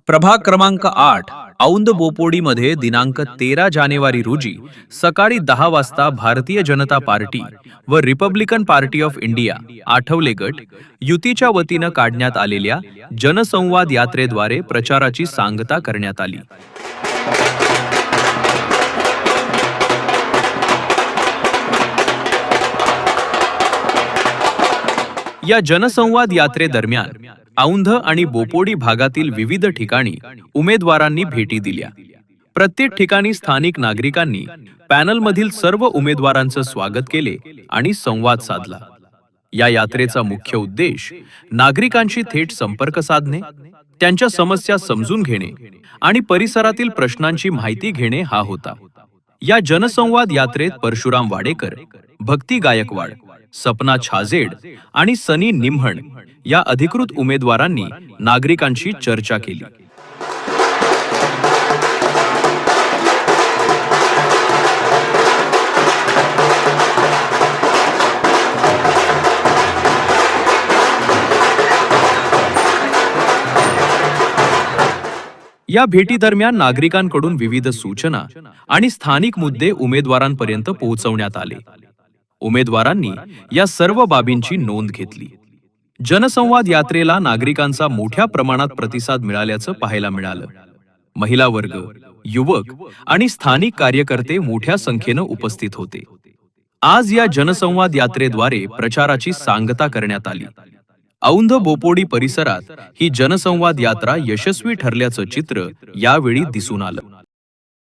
प्रभाग क्रमांक 8 औंध बोपोडीमध्ये दिनांक 13 जानेवारी रोजी सकाळी 10 वाजता भारतीय जनता पार्टी व Republican party of India Athawale गट युतीच्या वतीनं काढण्यात आलेल्या जनसंवाद यात्रेद्वारे प्रचाराची सांगता करण्यात आली। या जनसंवाद यात्रेदरम्यान औंध आणि बोपोडी भागातील विविध ठिकाणी उमेदवारांनी भेटी दिल्या। प्रत्येक ठिकाणी स्थानिक नागरिकांनी पॅनलमधील सर्व उमेदवारांचं स्वागत केले आणि संवाद साधला। या यात्रेचा मुख्य उद्देश नागरिकांशी थेट संपर्क साधणे, त्यांच्या समस्या समजून घेणे आणि परिसरातील प्रश्नांची माहिती घेणे हा होता। या जनसंवाद यात्रेत परशुराम वाडेकर, भक्ती गायकवाड, सपना छाजेड आणि सनी निम्हण या अधिकृत उमेदवारांनी नागरिकांशी चर्चा केली। या भेटी दरम्यान नागरिकांकडून विविध सूचना आणि स्थानिक मुद्दे उमेदवारांपर्यंत पोहोचवण्यात आले। उमेदवारांनी या सर्व बाबींची नोंद घेतली। जनसंवाद यात्रेला नागरिकांचा मोठ्या प्रमाणात प्रतिसाद मिळाल्याचं पाहायला मिळालं। महिला वर्ग, युवक आणि स्थानिक कार्यकर्ते मोठ्या संख्येनं उपस्थित होते। आज या जनसंवाद यात्रेद्वारे प्रचाराची सांगता करण्यात आली। औंध बोपोडी परिसरात ही जनसंवाद यात्रा यशस्वी ठरल्याचं चित्र यावेळी दिसून आलं।